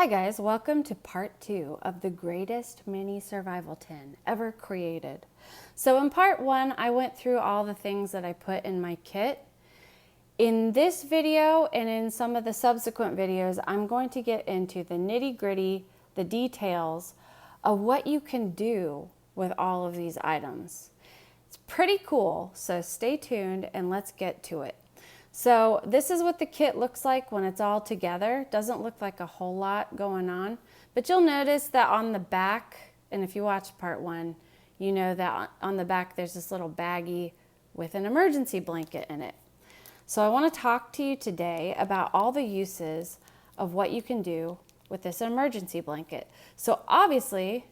Hi guys, welcome to part 2 of the greatest mini survival tin ever created. So in part 1, I went through all the things that I put in my kit. In this video and in some of the subsequent videos, I'm going to get into the nitty-gritty, the details of what you can do with all of these items. It's pretty cool, so stay tuned and let's get to it. So this is what the kit looks like when it's all together. Doesn't look like a whole lot going on, but you'll notice that on the back, and if you watch part 1, you know that on the back there's this little baggie with an emergency blanket in it. So I want to talk to you today about all the uses of what you can do with this emergency blanket. So obviously,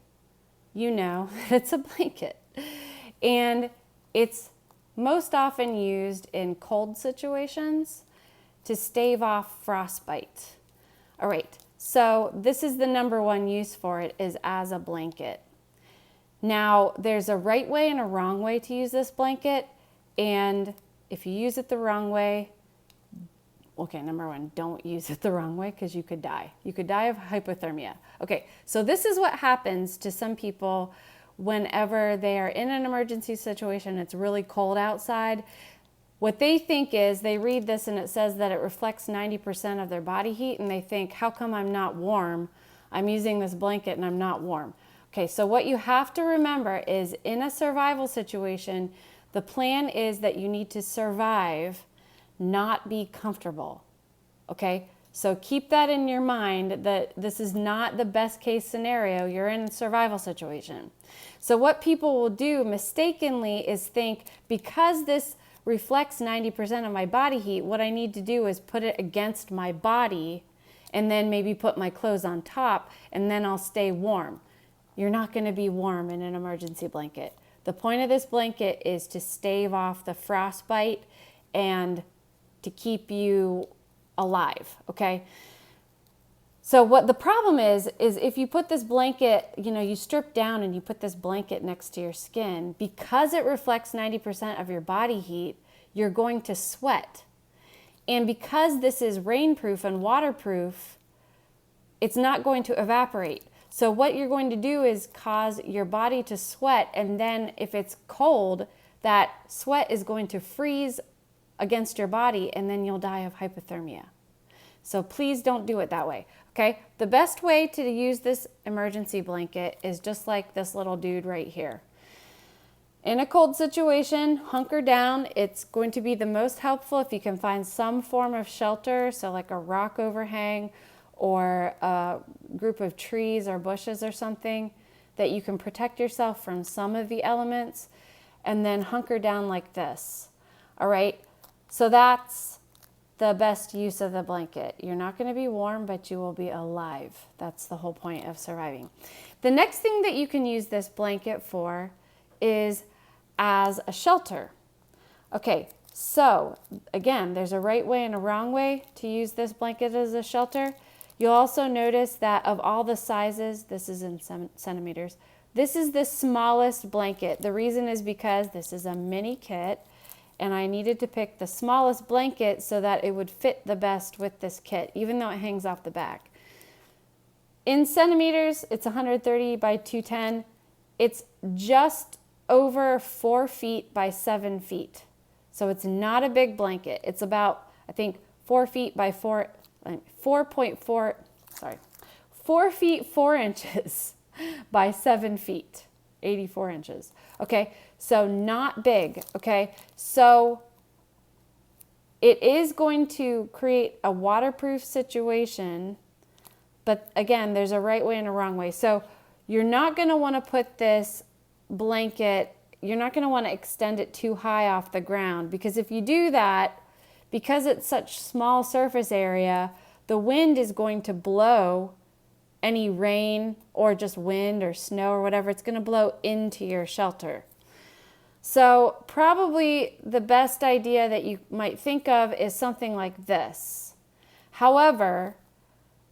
you know that it's a blanket, and it's most often used in cold situations to stave off frostbite. All right, so this is the number one use for it, is as a blanket. Now, there's a right way and a wrong way to use this blanket, and if you use it the wrong way, okay, number one, don't use it the wrong way because you could die. You could die of hypothermia. Okay, so this is what happens to some people whenever they are in an emergency situation. It's really cold outside. What they think is, they read this and it says that it reflects 90% of their body heat, and they think, how come I'm not warm? I'm using this blanket and I'm not warm. Okay, so what you have to remember is, in a survival situation, the plan is that you need to survive, not be comfortable. Okay? So keep that in your mind, that this is not the best case scenario. You're in a survival situation. So what people will do mistakenly is think, because this reflects 90% of my body heat, what I need to do is put it against my body and then maybe put my clothes on top, and then I'll stay warm. You're not going to be warm in an emergency blanket. The point of this blanket is to stave off the frostbite and to keep you alive, okay? So what the problem is if you put this blanket, you strip down and you put this blanket next to your skin, because it reflects 90% of your body heat, you're going to sweat. And because this is rainproof and waterproof, it's not going to evaporate. So what you're going to do is cause your body to sweat, and then if it's cold, that sweat is going to freeze against your body, and then you'll die of hypothermia. So please don't do it that way, okay? The best way to use this emergency blanket is just like this little dude right here. In a cold situation, hunker down. It's going to be the most helpful if you can find some form of shelter, so like a rock overhang or a group of trees or bushes or something, that you can protect yourself from some of the elements, and then hunker down like this. All right, so that's the best use of the blanket. You're not going to be warm, but you will be alive. That's the whole point of surviving. The next thing that you can use this blanket for is as a shelter. Okay, so again, there's a right way and a wrong way to use this blanket as a shelter. You'll also notice that of all the sizes, this is in centimeters, this is the smallest blanket. The reason is because this is a mini kit, and I needed to pick the smallest blanket so that it would fit the best with this kit, even though it hangs off the back. In centimeters, it's 130 by 210. It's just over 4 feet by 7 feet. So it's not a big blanket. It's about, I think, 4 feet by 4 feet 4 inches by 7 feet, 84 inches. Okay, so not big, okay? So it is going to create a waterproof situation, but again, there's a right way and a wrong way. So you're not gonna wanna put this blanket, you're not gonna wanna extend it too high off the ground, because if you do that, because it's such small surface area, the wind is going to blow any rain or just wind or snow or whatever. It's going to blow into your shelter. So probably the best idea that you might think of is something like this. However,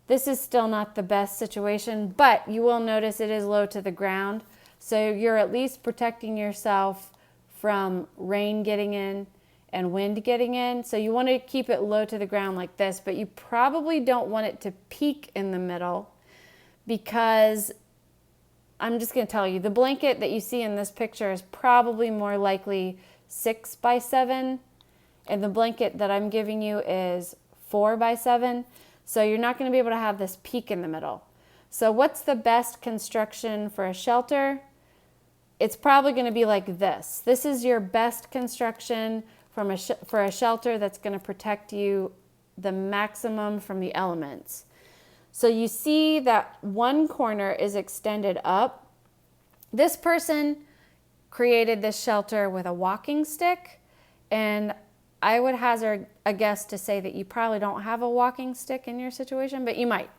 this is still not the best situation, but you will notice it is low to the ground. So you're at least protecting yourself from rain getting in and wind getting in. So you want to keep it low to the ground like this, but you probably don't want it to peak in the middle. because I'm just going to tell you, the blanket that you see in this picture is probably more likely 6 by 7, and the blanket that I'm giving you is 4 by 7. So you're not going to be able to have this peak in the middle. So what's the best construction for a shelter? It's probably going to be like this. This is your best construction for a shelter that's going to protect you the maximum from the elements. So you see that one corner is extended up. This person created this shelter with a walking stick, and I would hazard a guess to say that you probably don't have a walking stick in your situation, but you might.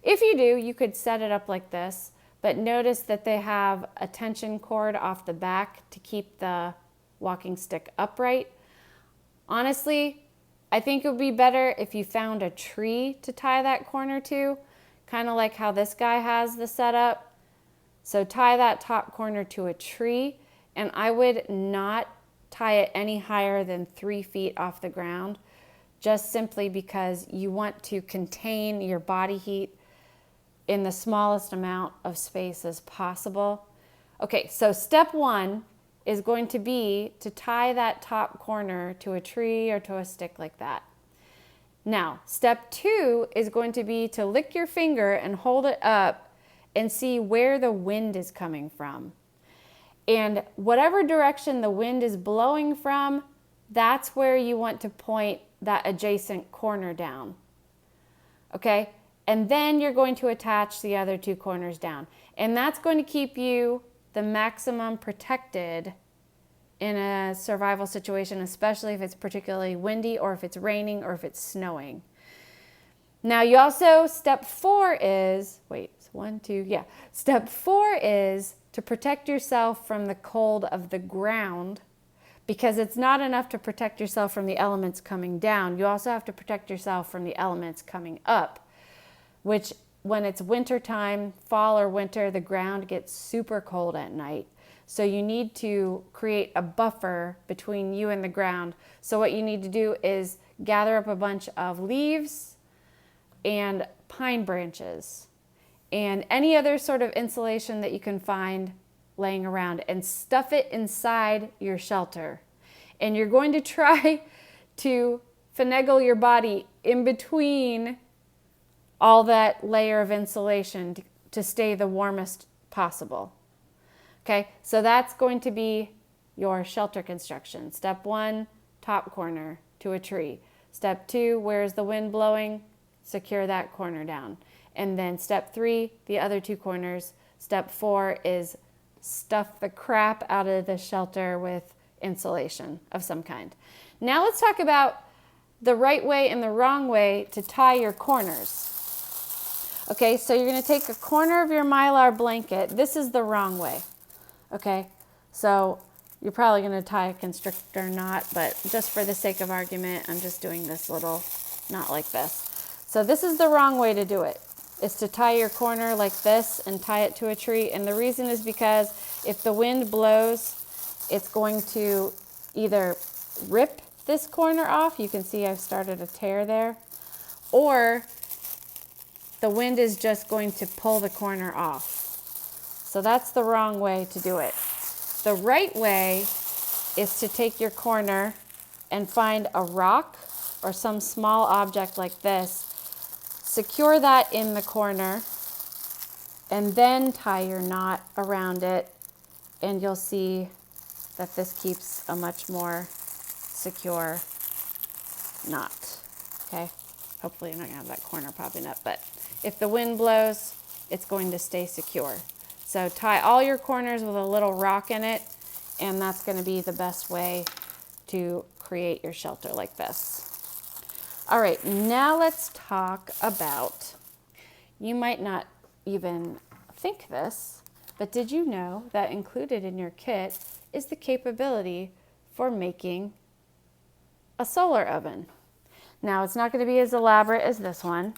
If you do, you could set it up like this, but notice that they have a tension cord off the back to keep the walking stick upright. Honestly, I think it would be better if you found a tree to tie that corner to, kind of like how this guy has the setup. So tie that top corner to a tree, and I would not tie it any higher than 3 feet off the ground, just simply because you want to contain your body heat in the smallest amount of space as possible. Okay, so step 1 is going to be to tie that top corner to a tree or to a stick like that. Now, step 2 is going to be to lick your finger and hold it up and see where the wind is coming from. And whatever direction the wind is blowing from, that's where you want to point that adjacent corner down. Okay? And then you're going to attach the other 2 corners down. And that's going to keep you the maximum protected in a survival situation, especially if it's particularly windy or if it's raining or if it's snowing. Now you also, step 4 is, step 4 is to protect yourself from the cold of the ground, because it's not enough to protect yourself from the elements coming down. You also have to protect yourself from the elements coming up, which when it's winter time, fall or winter, the ground gets super cold at night. So you need to create a buffer between you and the ground. So what you need to do is gather up a bunch of leaves and pine branches and any other sort of insulation that you can find laying around, and stuff it inside your shelter. And you're going to try to finagle your body in between all that layer of insulation to stay the warmest possible. Okay, so that's going to be your shelter construction. Step 1, top corner to a tree. Step 2, where's the wind blowing? Secure that corner down. And then step 3, the other 2 corners. Step 4 is stuff the crap out of the shelter with insulation of some kind. Now let's talk about the right way and the wrong way to tie your corners. Okay, so you're going to take a corner of your Mylar blanket. This is the wrong way. Okay, so you're probably going to tie a constrictor knot, but just for the sake of argument, I'm just doing this little knot like this. So this is the wrong way to do it, is to tie your corner like this and tie it to a tree. And the reason is because if the wind blows, it's going to either rip this corner off. You can see I've started a tear there. Or the wind is just going to pull the corner off. So that's the wrong way to do it. The right way is to take your corner and find a rock or some small object like this, secure that in the corner, and then tie your knot around it, and you'll see that this keeps a much more secure knot. Okay? Hopefully you're not going to have that corner popping up, but if the wind blows, it's going to stay secure. So tie all your corners with a little rock in it, and that's going to be the best way to create your shelter like this. All right, now let's talk about, you might not even think this, but did you know that included in your kit is the capability for making a solar oven? Now, it's not going to be as elaborate as this one,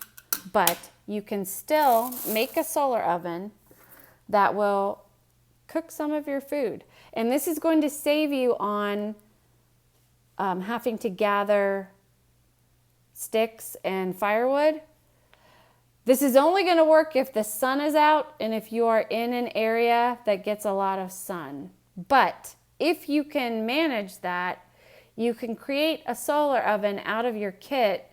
but you can still make a solar oven that will cook some of your food. And this is going to save you on having to gather sticks and firewood. This is only going to work if the sun is out and if you are in an area that gets a lot of sun. But if you can manage that, you can create a solar oven out of your kit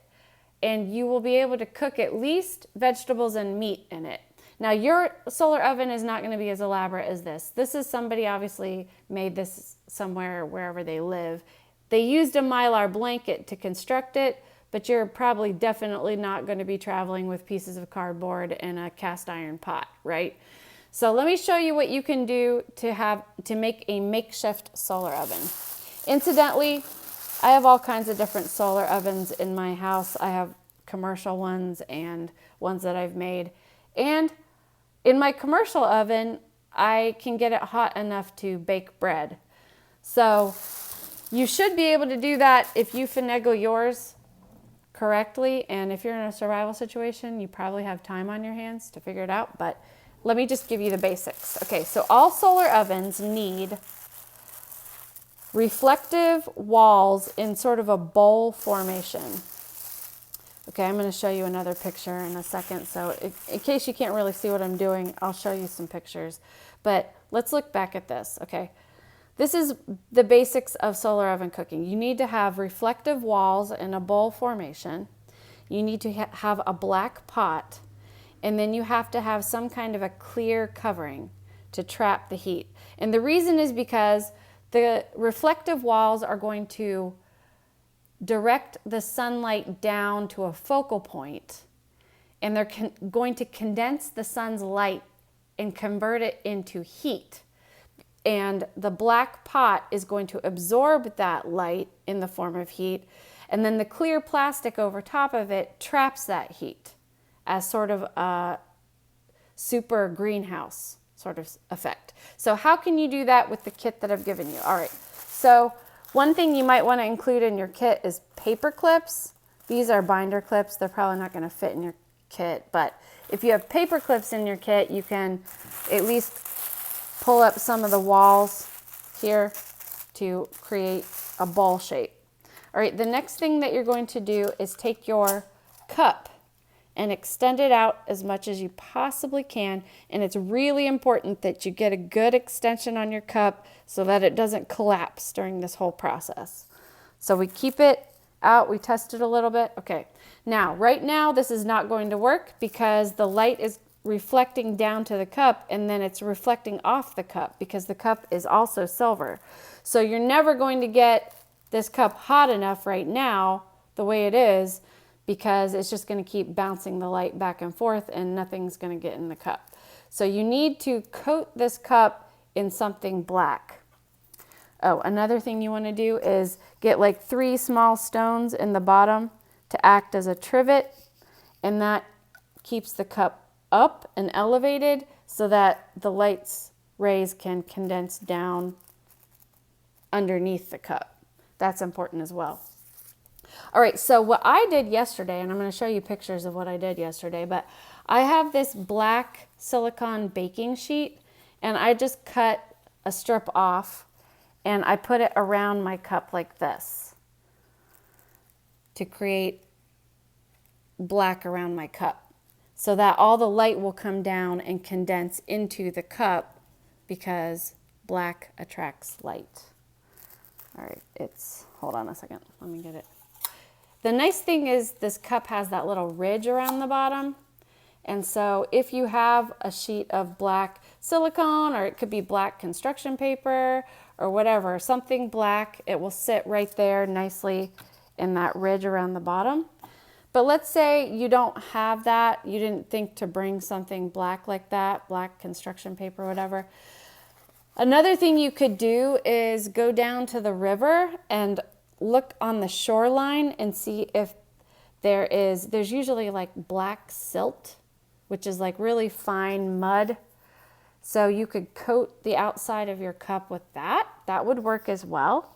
and you will be able to cook at least vegetables and meat in it. Now, your solar oven is not going to be as elaborate as this. This is somebody obviously made this somewhere, wherever they live. They used a Mylar blanket to construct it, but you're probably definitely not going to be traveling with pieces of cardboard and a cast iron pot, right? So let me show you what you can do to make a makeshift solar oven. Incidentally, I have all kinds of different solar ovens in my house. I have commercial ones and ones that I've made. And in my commercial oven, I can get it hot enough to bake bread. So you should be able to do that if you finagle yours correctly. And if you're in a survival situation, you probably have time on your hands to figure it out. But let me just give you the basics. Okay, so all solar ovens need reflective walls in sort of a bowl formation. Okay, I'm going to show you another picture in a second. So in case you can't really see what I'm doing, I'll show you some pictures. But let's look back at this, okay? This is the basics of solar oven cooking. You need to have reflective walls in a bowl formation. You need to have a black pot. And then you have to have some kind of a clear covering to trap the heat. And the reason is because the reflective walls are going to direct the sunlight down to a focal point, and they're going to condense the sun's light and convert it into heat. And the black pot is going to absorb that light in the form of heat, and then the clear plastic over top of it traps that heat as sort of a super greenhouse sort of effect. So how can you do that with the kit that I've given you? All right, so one thing you might want to include in your kit is paper clips. These are binder clips. They're probably not going to fit in your kit, but if you have paper clips in your kit, you can at least pull up some of the walls here to create a ball shape. All right, the next thing that you're going to do is take your cup and extend it out as much as you possibly can. And it's really important that you get a good extension on your cup so that it doesn't collapse during this whole process. So we keep it out, we test it a little bit. Okay, now, right now, this is not going to work because the light is reflecting down to the cup and then it's reflecting off the cup because the cup is also silver. So you're never going to get this cup hot enough right now, the way it is, because it's just going to keep bouncing the light back and forth and nothing's going to get in the cup. So you need to coat this cup in something black. Oh, another thing you want to do is get like 3 small stones in the bottom to act as a trivet, and that keeps the cup up and elevated so that the light's rays can condense down underneath the cup. That's important as well. All right, so what I did yesterday, and I'm going to show you pictures of what I did yesterday, but I have this black silicone baking sheet, and I just cut a strip off, and I put it around my cup like this to create black around my cup so that all the light will come down and condense into the cup because black attracts light. All right, hold on a second, let me get it. The nice thing is this cup has that little ridge around the bottom. And so if you have a sheet of black silicone, or it could be black construction paper or whatever, something black, it will sit right there nicely in that ridge around the bottom. But let's say you don't have that, you didn't think to bring something black like that, black construction paper, whatever. Another thing you could do is go down to the river and look on the shoreline and see if there's usually like black silt, which is like really fine mud. So you could coat the outside of your cup with that. That would work as well.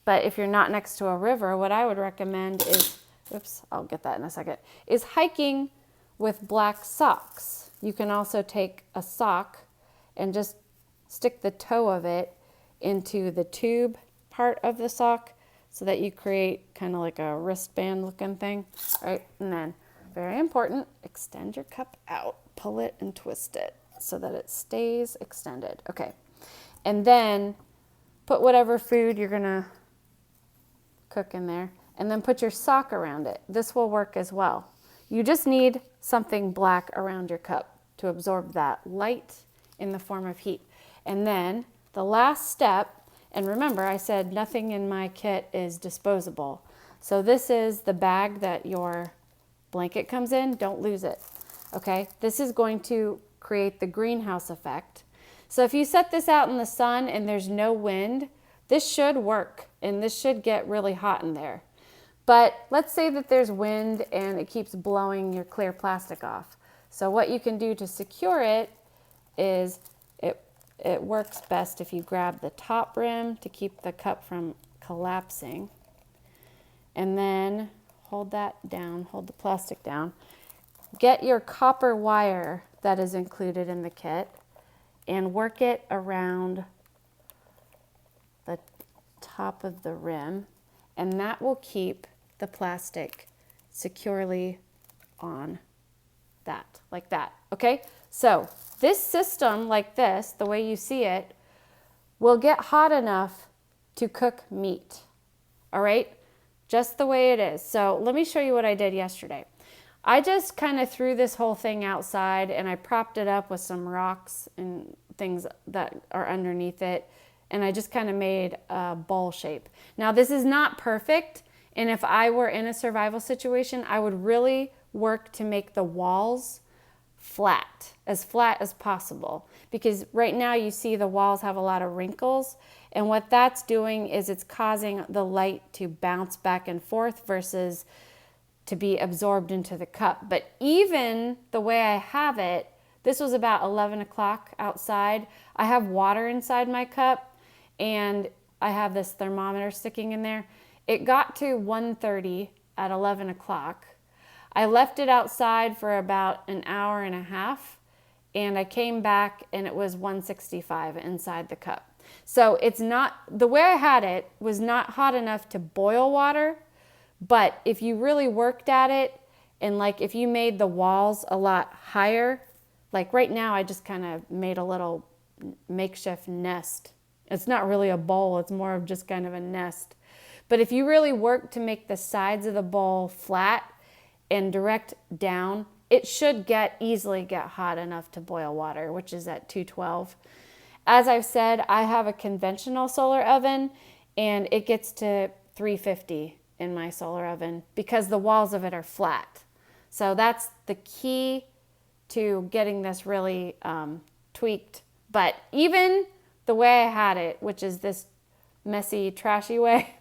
But if you're not next to a river, what I would recommend is, oops, I'll get that in a second, is hiking with black socks. You can also take a sock and just stick the toe of it into the tube part of the sock so that you create kind of like a wristband looking thing, right? And then very important, extend your cup out, pull it and twist it so that it stays extended. Okay, and then put whatever food you're gonna cook in there, and then put your sock around it. This will work as well. You just need something black around your cup to absorb that light in the form of heat. And then the last step, and remember I said nothing in my kit is disposable. So this is the bag that your blanket comes in, don't lose it, okay? This is going to create the greenhouse effect. So if you set this out in the sun and there's no wind, this should work and this should get really hot in there. But let's say that there's wind and it keeps blowing your clear plastic off. So what you can do to secure it is it works best if you grab the top rim to keep the cup from collapsing. And then hold that down, hold the plastic down. Get your copper wire that is included in the kit and work it around the top of the rim, and that will keep the plastic securely on that, like that, okay? So this system, like this, the way you see it, will get hot enough to cook meat, all right? Just the way it is. So let me show you what I did yesterday. I just kind of threw this whole thing outside and I propped it up with some rocks and things that are underneath it, and I just kind of made a bowl shape. Now this is not perfect, and if I were in a survival situation, I would really work to make the walls flat as possible, because right now you see the walls have a lot of wrinkles, and what that's doing is it's causing the light to bounce back and forth versus to be absorbed into the cup. But even the way I have it, this was about 11 o'clock outside. I have water inside my cup and I have this thermometer sticking in there. It got to 1:30 at 11 o'clock. I left it outside for about an hour and a half, and I came back and it was 165 inside the cup. So it's not, the way I had it was not hot enough to boil water, but if you really worked at it, and like if you made the walls a lot higher, like right now I just kind of made a little makeshift nest. It's not really a bowl, it's more of just kind of a nest. But if you really work to make the sides of the bowl flat and direct down, it should easily get hot enough to boil water, which is at 212. As I've said, I have a conventional solar oven and it gets to 350 in my solar oven because the walls of it are flat. So that's the key to getting this really tweaked. But even the way I had it, which is this messy, trashy way,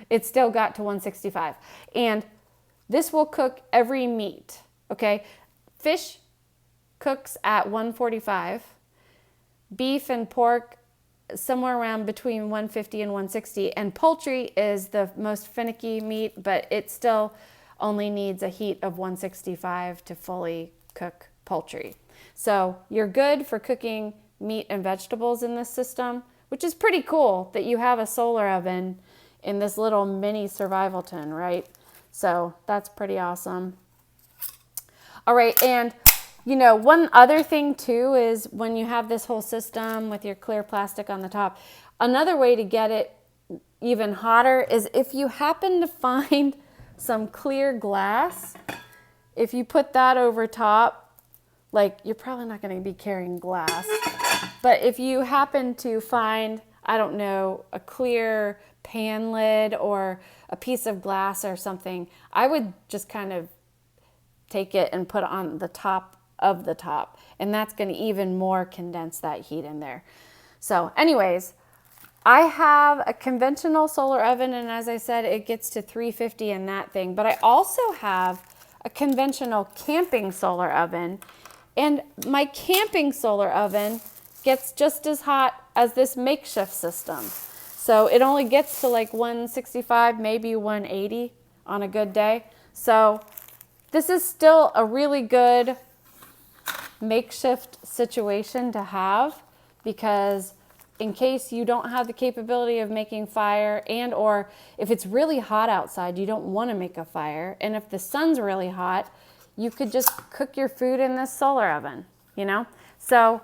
it still got to 165. And this will cook every meat, okay? Fish cooks at 145. Beef and pork somewhere around between 150 and 160. And poultry is the most finicky meat, but it still only needs a heat of 165 to fully cook poultry. So you're good for cooking meat and vegetables in this system, which is pretty cool that you have a solar oven in this little mini survival tin, right? So that's pretty awesome. All right, and you know, one other thing too is when you have this whole system with your clear plastic on the top, another way to get it even hotter is if you happen to find some clear glass, if you put that over top, like you're probably not going to be carrying glass, but if you happen to find, I don't know, a clear pan lid or a piece of glass or something, I would just kind of take it and put it on the top of the top, and that's going to even more condense that heat in there. So anyways, I have a conventional solar oven, and as I said, it gets to 350 in that thing, but I also have a conventional camping solar oven, and my camping solar oven gets just as hot as this makeshift system. So it only gets to like 165, maybe 180 on a good day. So this is still a really good makeshift situation to have, because in case you don't have the capability of making fire, and or if it's really hot outside, you don't want to make a fire, and if the sun's really hot, you could just cook your food in this solar oven, you know? So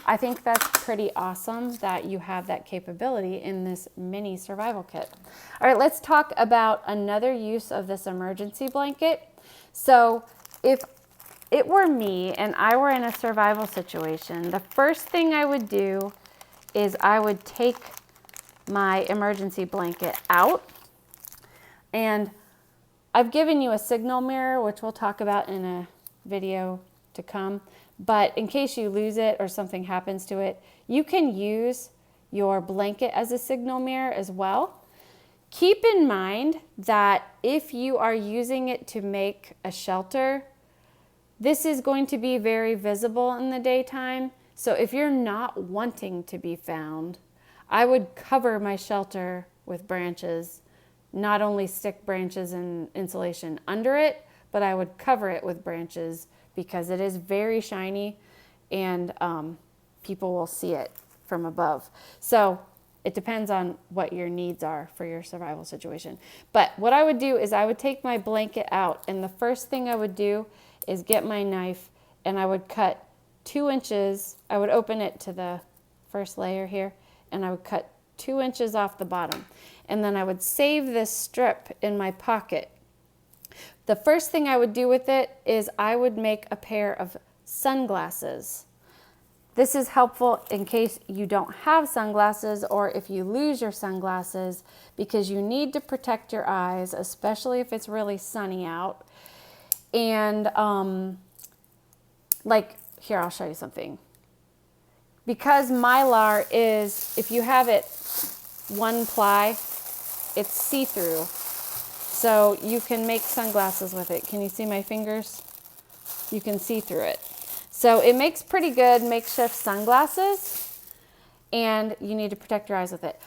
I think that's pretty awesome that you have that capability in this mini survival kit. All right, let's talk about another use of this emergency blanket. So if it were me and I were in a survival situation, the first thing I would do is I would take my emergency blanket out, and I've given you a signal mirror, which we'll talk about in a video to come. But in case you lose it or something happens to it, you can use your blanket as a signal mirror as well. Keep in mind that if you are using it to make a shelter, this is going to be very visible in the daytime. So if you're not wanting to be found, I would cover my shelter with branches, not only stick branches and insulation under it, but I would cover it with branches because it is very shiny and people will see it from above. So it depends on what your needs are for your survival situation. But what I would do is I would take my blanket out, and the first thing I would do is get my knife and I would cut 2 inches. I would open it to the first layer here and I would cut 2 inches off the bottom. And then I would save this strip in my pocket. The first thing I would do with it is I would make a pair of sunglasses. This is helpful in case you don't have sunglasses or if you lose your sunglasses, because you need to protect your eyes, especially if it's really sunny out. And like here, I'll show you something. Because Mylar is, if you have it one ply, it's see-through. So you can make sunglasses with it. Can you see my fingers? You can see through it. So it makes pretty good makeshift sunglasses, and you need to protect your eyes with it.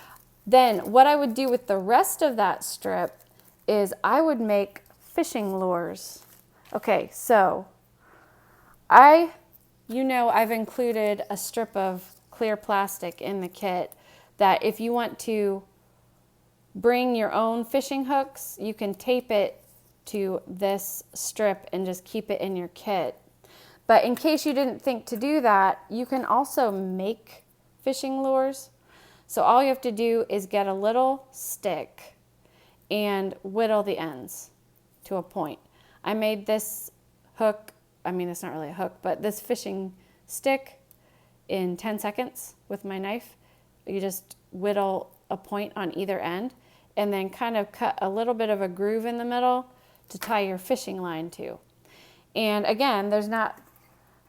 Then what I would do with the rest of that strip is I would make fishing lures. Okay, so I've included a strip of clear plastic in the kit that if you want to bring your own fishing hooks, you can tape it to this strip and just keep it in your kit. But in case you didn't think to do that, you can also make fishing lures. So all you have to do is get a little stick and whittle the ends to a point. I made this hook, it's not really a hook, but this fishing stick in 10 seconds with my knife. You just whittle a point on either end and then kind of cut a little bit of a groove in the middle to tie your fishing line to. And again, there's not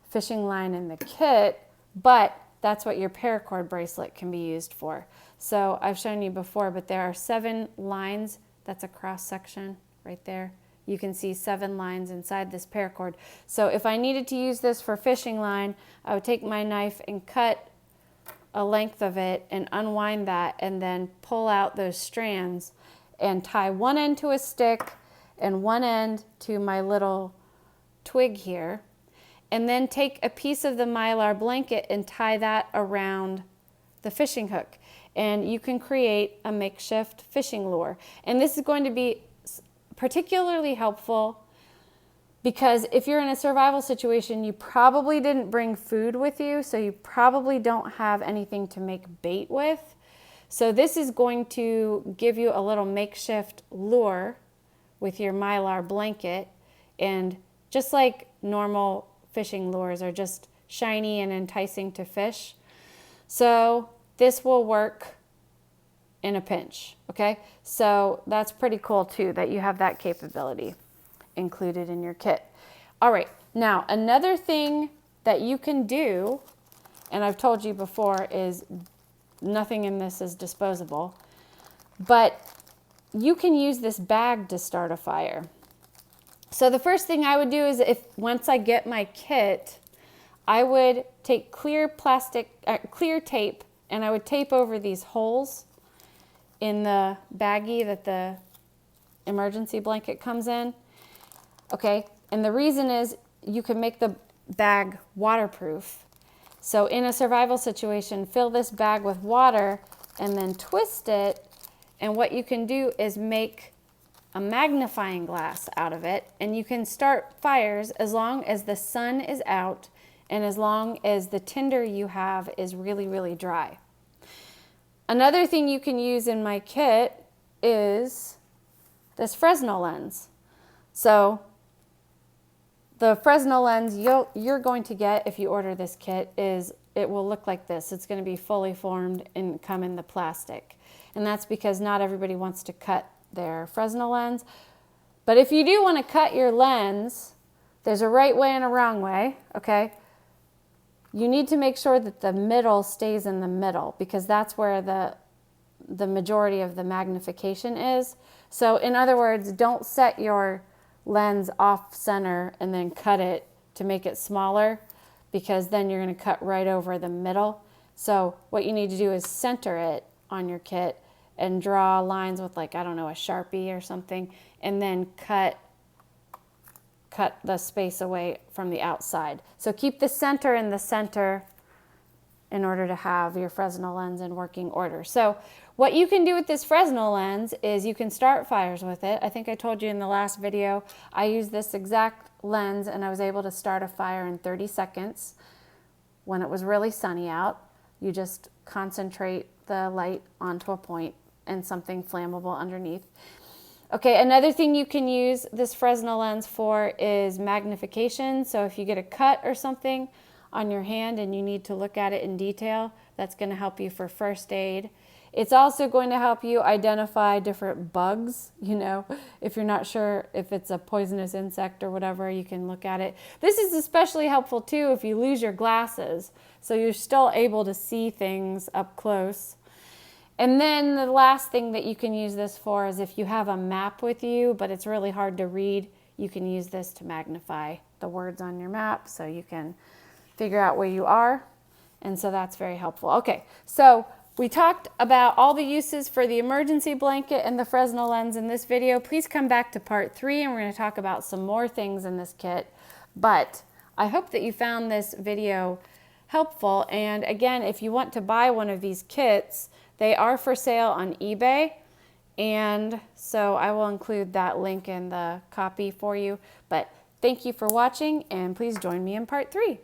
fishing line in the kit, but that's what your paracord bracelet can be used for. So I've shown you before, but there are 7 lines. That's a cross section right there. You can see 7 lines inside this paracord. So if I needed to use this for fishing line, I would take my knife and cut a length of it and unwind that and then pull out those strands and tie one end to a stick and one end to my little twig here, and then take a piece of the Mylar blanket and tie that around the fishing hook. And you can create a makeshift fishing lure. And this is going to be particularly helpful because if you're in a survival situation, you probably didn't bring food with you, so you probably don't have anything to make bait with. So this is going to give you a little makeshift lure with your Mylar blanket, and just like normal fishing lures are just shiny and enticing to fish, so this will work in a pinch, okay? So that's pretty cool too that you have that capability included in your kit. All right, now another thing that you can do, and I've told you before, is nothing in this is disposable, but you can use this bag to start a fire. So the first thing I would do is once I get my kit, I would take clear tape, and I would tape over these holes in the baggie that the emergency blanket comes in. Okay, and the reason is you can make the bag waterproof. So in a survival situation, fill this bag with water and then twist it, and what you can do is make a magnifying glass out of it, and you can start fires as long as the sun is out and as long as the tinder you have is really, really dry. Another thing you can use in my kit is this Fresnel lens. So the Fresnel lens you're going to get if you order this kit is, it will look like this. It's going to be fully formed and come in the plastic. And that's because not everybody wants to cut their Fresnel lens. But if you do want to cut your lens, there's a right way and a wrong way, okay? You need to make sure that the middle stays in the middle, because that's where the majority of the magnification is. So in other words, don't set your lens off center and then cut it to make it smaller, because then you're going to cut right over the middle. So what you need to do is center it on your kit and draw lines with, like, I don't know, a Sharpie or something, and then cut the space away from the outside. So keep the center in the center in order to have your Fresnel lens in working order. So what you can do with this Fresnel lens is you can start fires with it. I think I told you in the last video, I used this exact lens and I was able to start a fire in 30 seconds when it was really sunny out. You just concentrate the light onto a point and something flammable underneath. Okay, another thing you can use this Fresnel lens for is magnification. So if you get a cut or something on your hand and you need to look at it in detail, that's going to help you for first aid. It's also going to help you identify different bugs. You know, if you're not sure if it's a poisonous insect or whatever, you can look at it. This is especially helpful too if you lose your glasses, so you're still able to see things up close. And then the last thing that you can use this for is if you have a map with you, but it's really hard to read, you can use this to magnify the words on your map so you can figure out where you are. And so that's very helpful. Okay, so we talked about all the uses for the emergency blanket and the Fresnel lens in this video. Please come back to part 3 and we're going to talk about some more things in this kit. But I hope that you found this video helpful. And again, if you want to buy one of these kits, they are for sale on eBay, and so I will include that link in the copy for you. But thank you for watching, and please join me in part 3.